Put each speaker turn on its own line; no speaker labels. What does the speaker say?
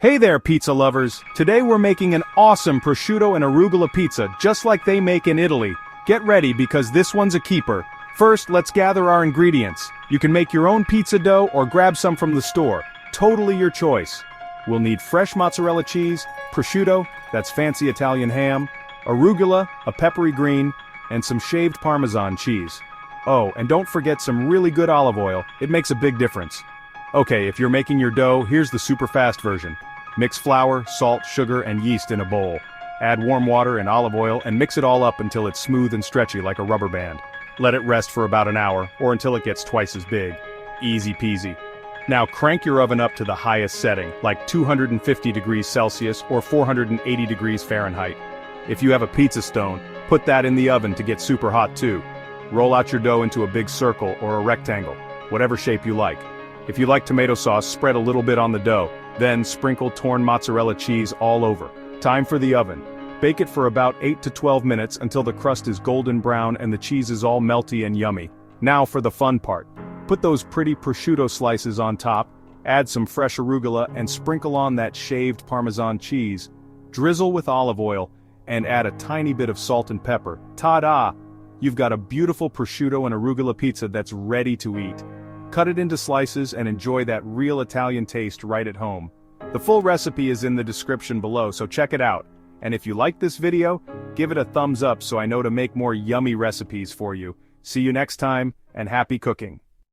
Hey there, pizza lovers! Today we're making an awesome prosciutto and arugula pizza just like they make in Italy. Get ready because this one's a keeper. First, let's gather our ingredients. You can make your own pizza dough or grab some from the store. Totally your choice. We'll need fresh mozzarella cheese, prosciutto, that's fancy Italian ham, arugula, a peppery green, and some shaved Parmesan cheese. Oh, and don't forget some really good olive oil, it makes a big difference. Okay, if you're making your dough, here's the super fast version. Mix flour, salt, sugar, and yeast in a bowl. Add warm water and olive oil and mix it all up until it's smooth and stretchy like a rubber band. Let it rest for about an hour, or until it gets twice as big. Easy peasy. Now crank your oven up to the highest setting, like 250 degrees Celsius or 480 degrees Fahrenheit. If you have a pizza stone, put that in the oven to get super hot too. Roll out your dough into a big circle or a rectangle, whatever shape you like. If you like tomato sauce, spread a little bit on the dough, then sprinkle torn mozzarella cheese all over. Time for the oven. Bake it for about 8 to 12 minutes until the crust is golden brown and the cheese is all melty and yummy. Now for the fun part. Put those pretty prosciutto slices on top, add some fresh arugula and sprinkle on that shaved Parmesan cheese. Drizzle with olive oil, and add a tiny bit of salt and pepper. Ta-da! You've got a beautiful prosciutto and arugula pizza that's ready to eat. Cut it into slices and enjoy that real Italian taste right at home. The full recipe is in the description below, so check it out. And if you like this video, give it a thumbs up so I know to make more yummy recipes for you. See you next time, and happy cooking!